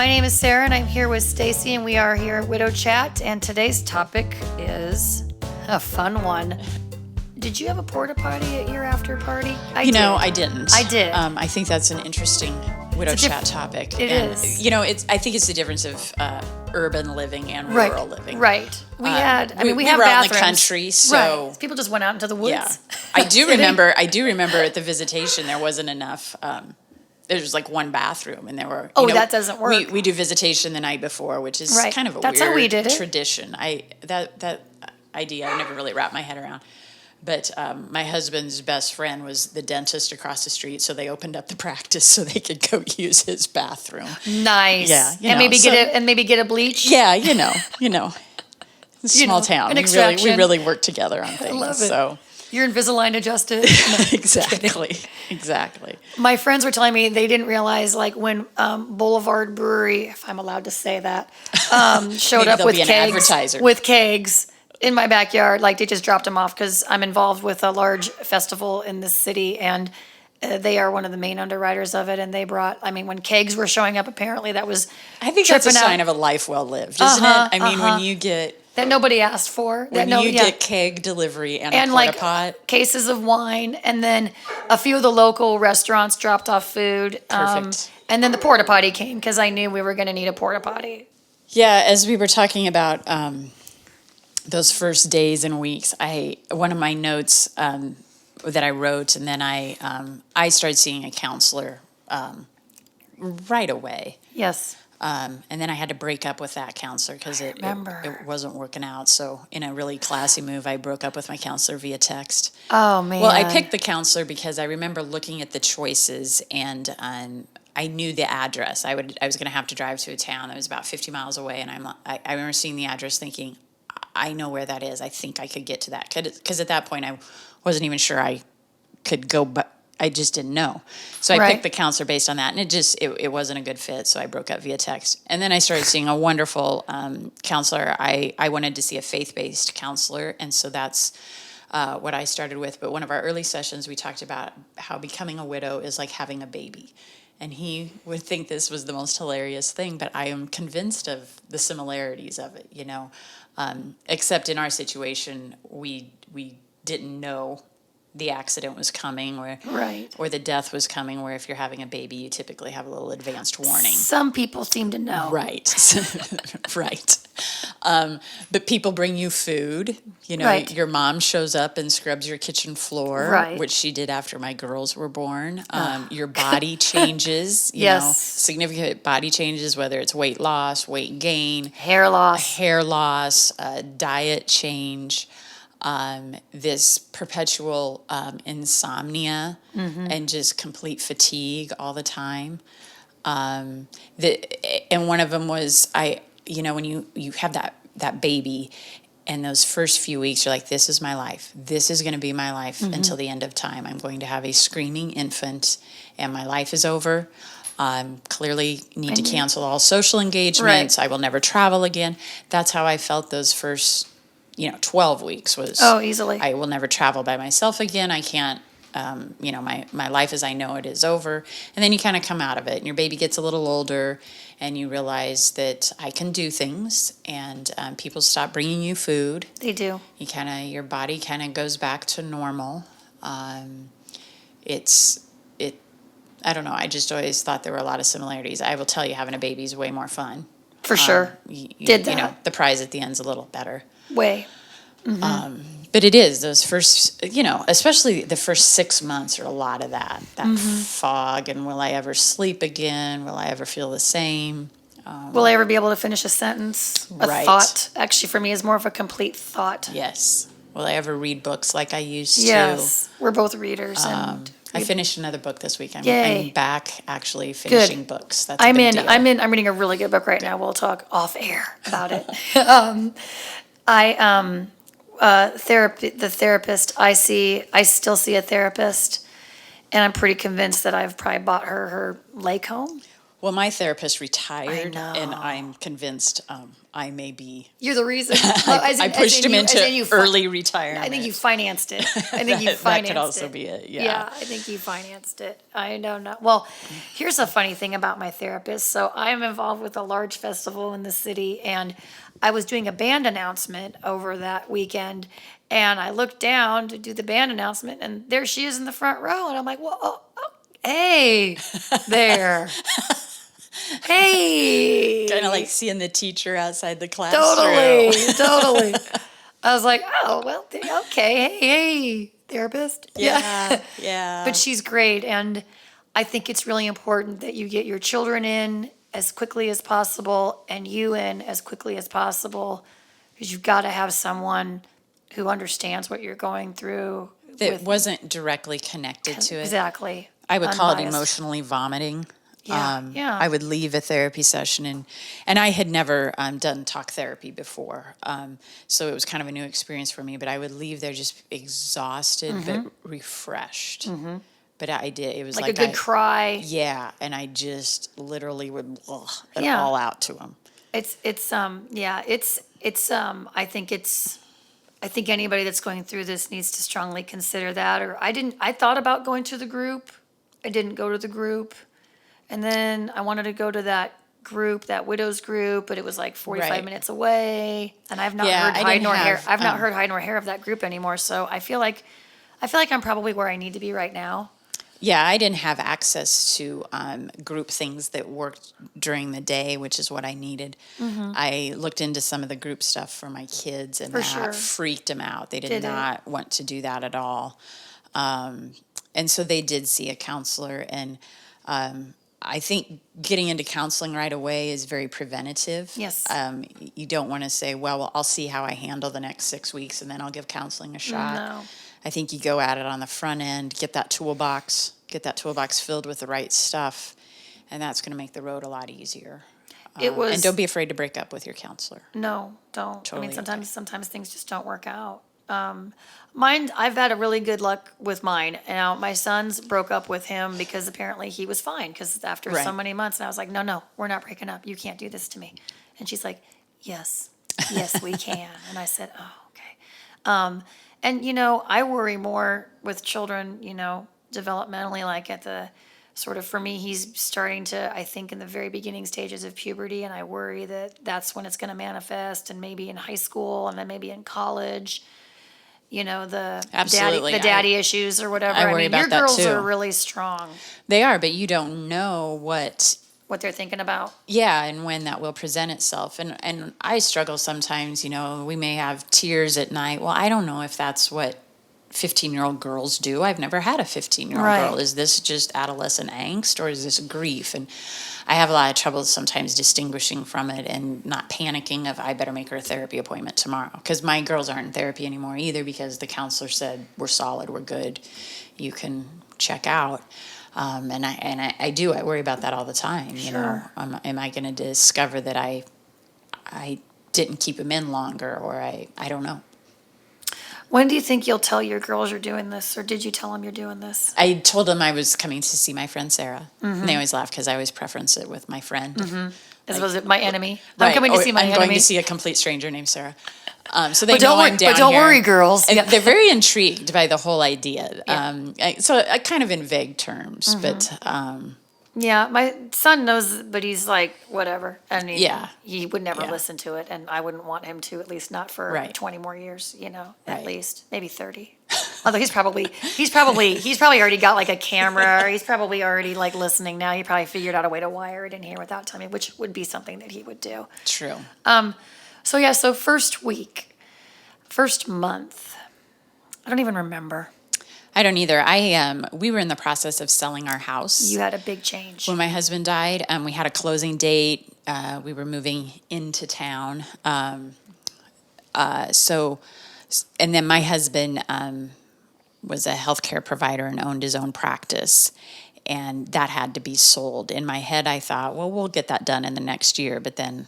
My name is Sarah, and I'm here with Stacy, and we are here at Widow Chat. And today's topic is a fun one. Did you have a porta potty at your after party? I didn't. I did. I think that's an interesting Widow Chat topic. It is. I think it's the difference of urban living and rural living. Right. We have were bathrooms. out in the country, so right. People just went out into the woods. Yeah. I do remember at the visitation there wasn't enough. There was like one bathroom, and there were. That doesn't work. We do visitation the night before, which is kind of a That's weird how we did it. tradition. That idea I never really wrapped my head around. But my husband's best friend was the dentist across the street, so they opened up the practice so they could go use his bathroom. Nice. Yeah, maybe get a bleach. Yeah, small town. An We extraction. really work together on things. I love it. So Your Invisalign adjusted. exactly. My friends were telling me they didn't realize, like, when Boulevard Brewery, if I'm allowed to say that, showed up with kegs in my backyard. Like, they just dropped them off because I'm involved with a large festival in this city, and they are one of the main underwriters of it. And they brought, when kegs were showing up, apparently that was I think that's a sign of a life well lived, isn't it? When you get that nobody asked for. Get keg delivery and a porta pot. Cases of wine, and then a few of the local restaurants dropped off food. Perfect. And then the porta potty came because I knew we were going to need a porta potty. Yeah, as we were talking about those first days and weeks, one of my notes that I wrote, and then I started seeing a counselor right away. Yes. And then I had to break up with that counselor because it wasn't working out. So in a really classy move, I broke up with my counselor via text. Oh, man. Well, I picked the counselor because I remember looking at the choices, and I knew the address. I was going to have to drive to a town that was about 50 miles away, and I remember seeing the address thinking, I know where that is. I think I could get to that. Because at that point, I wasn't even sure I could go, but I just didn't know. So I picked the counselor based on that, and it wasn't a good fit, so I broke up via text. And then I started seeing a wonderful counselor. I wanted to see a faith-based counselor, and so that's what I started with. But one of our early sessions, we talked about how becoming a widow is like having a baby. And he would think this was the most hilarious thing, but I am convinced of the similarities of it, except in our situation, we didn't know the accident was coming or the death was coming, where if you're having a baby, you typically have a little advanced warning. Some people seem to know. Right. Right. But people bring you food. Your mom shows up and scrubs your kitchen floor, which she did after my girls were born. Your body changes, significant body changes, whether it's weight loss, weight gain, hair loss, diet change. This perpetual insomnia and just complete fatigue all the time. And one of them was when you have that baby, and those first few weeks, you're like, this is my life. This is going to be my life until the end of time. I'm going to have a screaming infant, and my life is over. Clearly need to cancel all social engagements. I will never travel again. That's how I felt those first 12 weeks was. Oh, easily. I will never travel by myself again. I can't, my life as I know it is over. And then you kind of come out of it, and your baby gets a little older, and you realize that I can do things, and people stop bringing you food. They do. Your body kind of goes back to normal. I don't know. I just always thought there were a lot of similarities. I will tell you, having a baby is way more fun. For sure. The prize at the end's a little better. Way. But it is those first, especially the first 6 months are a lot of that fog. And will I ever sleep again? Will I ever feel the same? Will I ever be able to finish a sentence? A thought. Actually, for me, is more of a complete thought. Yes. Will I ever read books like I used to? Yes. We're both readers. I finished another book this week. I'm back actually finishing books. That's I'm reading a really good book right now. We'll talk off air about it. The therapist I still see a therapist, and I'm pretty convinced that I've probably bought her Lacombe. Well, my therapist retired, know. and I'm convinced I may be. You're the reason. Well, I pushed him into early retirement. I think you financed it. I think you financed it. That could also be it, yeah. Yeah, I think you financed it. I don't know. Well, here's a funny thing about my therapist. So I'm involved with a large festival in the city, and I was doing a band announcement over that weekend, and I looked down to do the band announcement, and there she is in the front row, and I'm like, well, hey, there. Hey. Kind of like seeing the teacher outside the classroom. Totally. I was like, oh, well, okay. Hey, therapist. Yeah. But she's great. And I think it's really important that you get your children in as quickly as possible and you in as quickly as possible, because you've got to have someone who understands what you're going through. That wasn't directly connected to it. Exactly. I would call it emotionally vomiting. Yeah. I would leave a therapy session, and I had never done talk therapy before, so it was kind of a new experience for me. But I would leave there just exhausted but refreshed. Mm-hmm. But I did. It was like a good cry. Yeah, and I just literally would it all out to him. I think anybody that's going through this needs to strongly consider that. Or I thought about going to the group. I didn't go to the group. And then I wanted to go to that group, that widows group, but it was like 45 minutes away. And I've not heard hide nor hair. I've not heard hide nor hair of that group anymore. So I feel like I'm probably where I need to be right now. Yeah, I didn't have access to group things that worked during the day, which is what I needed. Mm-hmm. I looked into some of the group stuff for my kids, and that freaked them out. They did not want to do that at all. And so they did see a counselor, and I think getting into counseling right away is very preventative. Yes. You don't want to say, well, I'll see how I handle the next 6 weeks, and then I'll give counseling a shot. No. I think you go at it on the front end, get that toolbox filled with the right stuff, and that's going to make the road a lot easier. And don't be afraid to break up with your counselor. No, don't. Totally. I mean, sometimes things just don't work out. I've had a really good luck with mine. Now, my sons broke up with him because apparently he was fine, because after so many months, and I was like, no, we're not breaking up. You can't do this to me. And she's like, yes, we can. And I said, oh, okay. And, I worry more with children, developmentally, like at the sort of, for me, he's starting to, I think, in the very beginning stages of puberty, and I worry that that's when it's going to manifest, and maybe in high school, and then maybe in college. The daddy issues or whatever. I worry about that too. Your girls are really strong. They are, but you don't know what they're thinking about. Yeah, and when that will present itself. And I struggle sometimes, we may have tears at night. Well, I don't know if that's what 15-year-old girls do. I've never had a 15-year-old girl. Is this just adolescent angst, or is this grief? And I have a lot of trouble sometimes distinguishing from it and not panicking of, I better make her a therapy appointment tomorrow. Because my girls aren't in therapy anymore either, because the counselor said, we're solid, we're good, you can check out. And I worry about that all the time. Am I going to discover that I didn't keep him in longer, or I don't know. When do you think you'll tell your girls you're doing this, or did you tell them you're doing this? I told them I was coming to see my friend Sarah. Mm-hmm. And they always laugh because I always preference it with my friend. Mm-hmm. Was it my enemy? Right. I'm coming to see my enemy. I'm going to see a complete stranger named Sarah. So they know I'm down here. But don't worry, girls. And they're very intrigued by the whole idea. Yeah. So kind of in vague terms, but... Yeah, my son knows, but he's like, whatever. And he would never listen to it, and I wouldn't want him to, at least not for 20 more years, at least, maybe 30. Although he's probably already got like a camera, or he's probably already like listening now. He probably figured out a way to wire it in here without telling me, which would be something that he would do. True. So first week, first month, I don't even remember. I don't either. We were in the process of selling our house. You had a big change. When my husband died, we had a closing date. We were moving into town. And then my husband was a healthcare provider and owned his own practice. And that had to be sold. In my head, I thought, well, we'll get that done in the next year. But then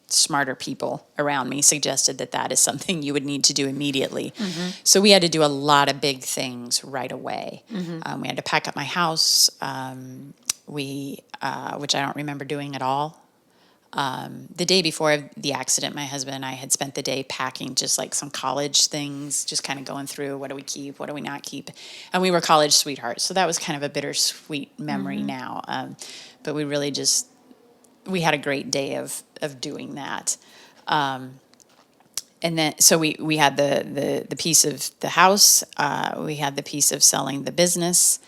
smarter people around me suggested that is something you would need to do immediately. Mm-hmm. So we had to do a lot of big things right away. Mm-hmm. We had to pack up my house. which I don't remember doing at all. The day before the accident, my husband and I had spent the day packing just like some college things, just kind of going through what do we keep, what do we not keep. And we were college sweethearts, so that was kind of a bittersweet memory now. But we really we had a great day of doing that. And then, so we had the piece of the house, we had the piece of selling the business,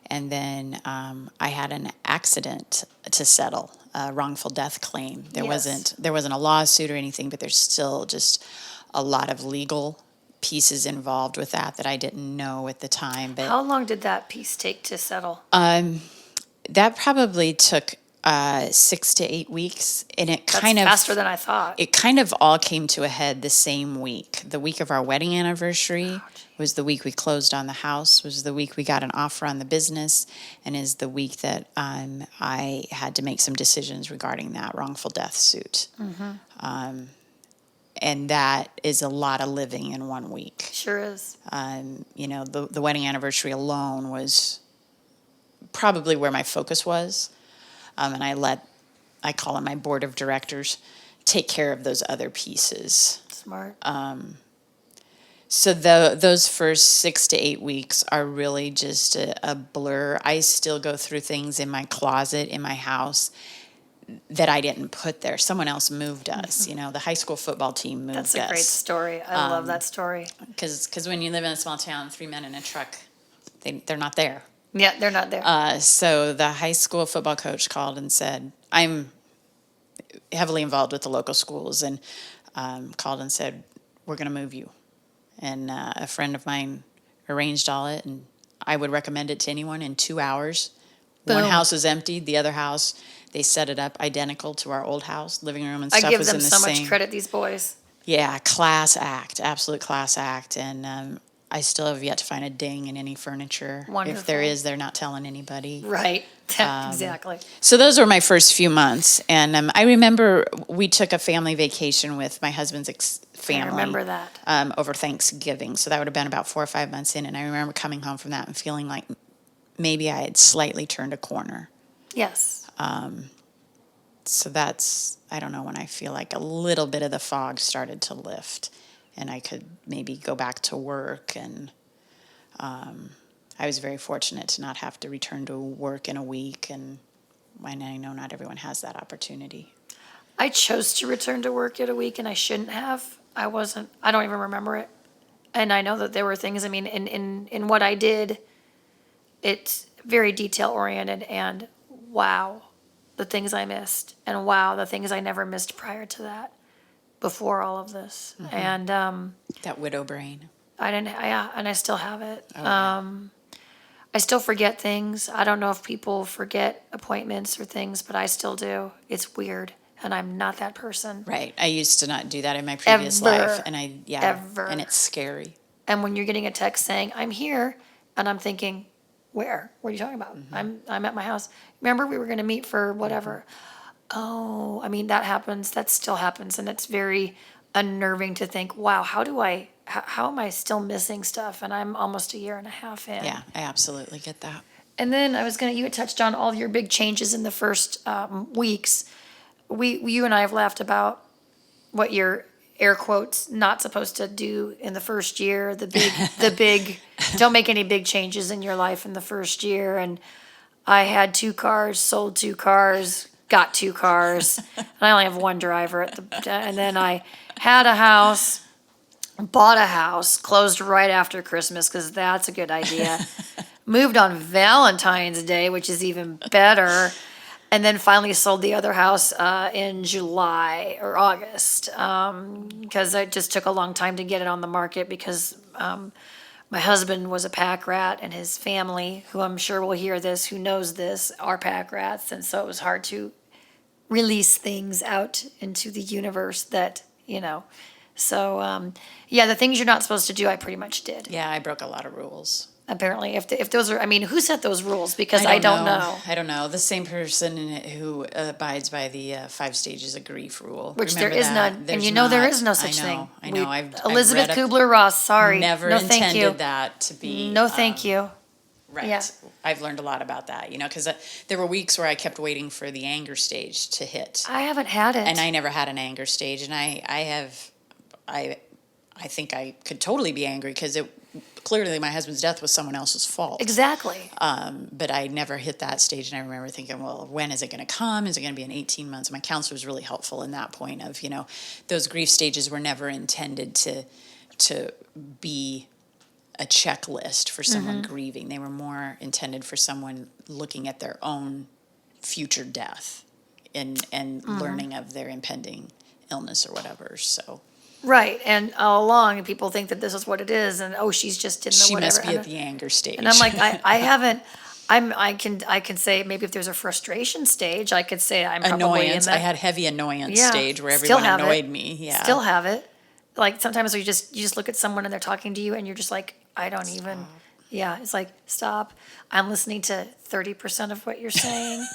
and then I had an accident to settle, a wrongful death claim. There wasn't a lawsuit or anything, but there's still just a lot of legal pieces involved with that I didn't know at the time. But how long did that piece take to settle? That probably took 6 to 8 weeks, and That's faster than I thought. It kind of all came to a head the same week. The week of our wedding anniversary was the week we closed on the house, was the week we got an offer on the business, and is the week that I had to make some decisions regarding that wrongful death suit. And that is a lot of living in 1 week. Sure is. The wedding anniversary alone was probably where my focus was. And I call on my board of directors, take care of those other pieces. Smart. So those first 6 to 8 weeks are really just a blur. I still go through things in my closet, in my house, that I didn't put there. Someone else moved us. The high school football team moved us. That's a great story. I love that story. Because when you live in a small town, 3 men in a truck, they're not there. Yeah, they're not there. So the high school football coach called and said, I'm heavily involved with the local schools, and called and said, we're going to move you. And a friend of mine arranged all it, and I would recommend it to anyone in 2 hours. Boom. One house was emptied, the other house, they set it up identical to our old house. Living room and stuff I give was them in the so same. much credit, these boys. Yeah, class act, absolute class act. And I still have yet to find a ding in any furniture. Wonderful. If there is, they're not telling anybody. Right, exactly. So those were my first few months. And I remember we took a family vacation with my husband's family. I remember that. Over Thanksgiving. So that would have been about 4 or 5 months in. And I remember coming home from that and feeling like maybe I had slightly turned a corner. Yes. So that's, I don't know, when I feel like a little bit of the fog started to lift and I could maybe go back to work. And I was very fortunate to not have to return to work in a week. And I know not everyone has that opportunity. I chose to return to work in a week, and I shouldn't have. I don't even remember it. And I know that there were things, in what I did, it's very detail oriented, and wow, the things I missed, and wow, the things I never missed prior to that, before all of this. Mm-hmm. And that widow brain. and I still have it. Oh, yeah. I still forget things. I don't know if people forget appointments or things, but I still do. It's weird, and I'm not that person. Right. I used to not do that in my previous life, and and it's scary. And when you're getting a text saying, I'm here, and I'm thinking, where? What are you talking about? Mm-hmm. I'm at my house. Remember, we were going to meet for whatever. Mm-hmm. Oh, that happens. That still happens. And it's very unnerving to think, wow, how am I still missing stuff? And I'm almost 1.5 years in. Yeah, I absolutely get that. And then you had touched on all of your big changes in the first weeks. You and I have laughed about what you're, air quotes, not supposed to do in the first year, the big, don't make any big changes in your life in the first year. And I had 2 cars, sold 2 cars, got 2 cars, and I only have 1 driver and then I had a house, bought a house, closed right after Christmas, because that's a good idea. Moved on Valentine's Day, which is even better. And then finally sold the other house in July or August, because it just took a long time to get it on the market, because my husband was a pack rat, and his family, who I'm sure will hear this, who knows this, are pack rats. And so it was hard to release things out into the universe that, So, the things you're not supposed to do, I pretty much did. Yeah, I broke a lot of rules. Apparently, if those are, who set those rules? Because I don't know. I don't know. The same person who abides by the 5 stages of grief rule. Which Remember there is that? none. There's And there not. is no such thing. I know. Elizabeth Kubler-Ross, sorry. Never no, thank you. intended that to be. No, thank you. Right. Yeah. I've learned a lot about that, because there were weeks where I kept waiting for the anger stage to hit. I haven't had it. And I never had an anger stage. And I think I could totally be angry because clearly my husband's death was someone else's fault. Exactly. But I never hit that stage. And I remember thinking, well, when is it going to come? Is it going to be in 18 months? My counselor was really helpful in that point of, those grief stages were never intended to be a checklist for someone grieving. They were more intended for someone looking at their own future death and learning of their impending illness or whatever. So right, and all along, people think that this is what it is, and she's just in the she whatever. must be at the anger stage. And I'm like, I haven't. I can say maybe if there's a frustration stage, I could say I'm probably in annoyance. that. I had heavy annoyance Yeah, stage where still everyone have annoyed it. me. Yeah, Still have it. Like sometimes you just look at someone and they're talking to you, and you're just like, I don't even. Yeah, it's like stop. I'm listening to 30% of what you're saying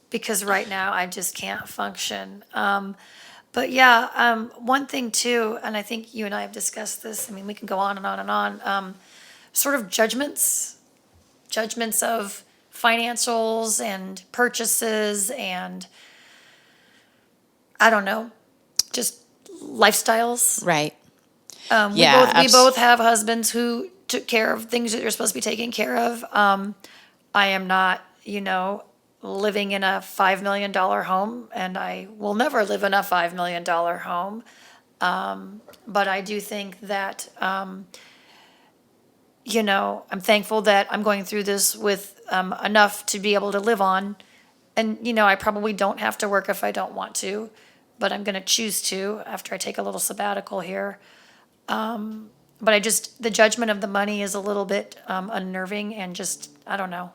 because right now I just can't function. But yeah, one thing too, and I think you and I have discussed this. I mean, we can go on and on and on. Sort of judgments of financials and purchases and I don't know, just lifestyles. right. We both have husbands who took care of things that you're supposed to be taking care of. I am not, living in a $5 million home, and I will never live in a $5 million home. But I do think that, I'm thankful that I'm going through this with enough to be able to live on. And, I probably don't have to work if I don't want to, but I'm going to choose to after I take a little sabbatical here. But the judgment of the money is a little bit unnerving and just, I don't know.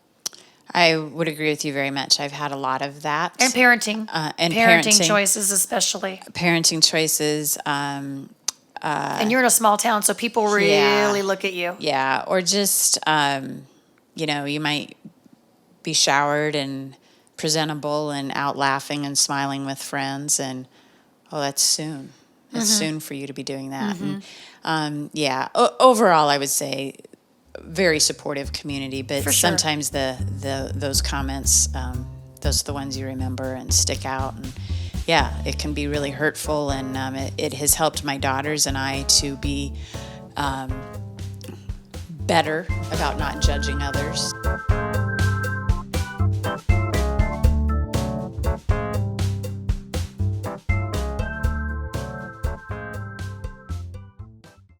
I would agree with you very much. I've had a lot of that. And parenting. Parenting choices especially. Parenting choices. And you're in a small town, so people really look at you. Yeah, or just, you might be showered and presentable and out laughing and smiling with friends, and, that's soon. It's soon for you to be doing that. And, overall, I would say very supportive community, but For sure. sometimes those comments, those are the ones you remember and stick out. And it can be really hurtful, and it has helped my daughters and I to be better about not judging others.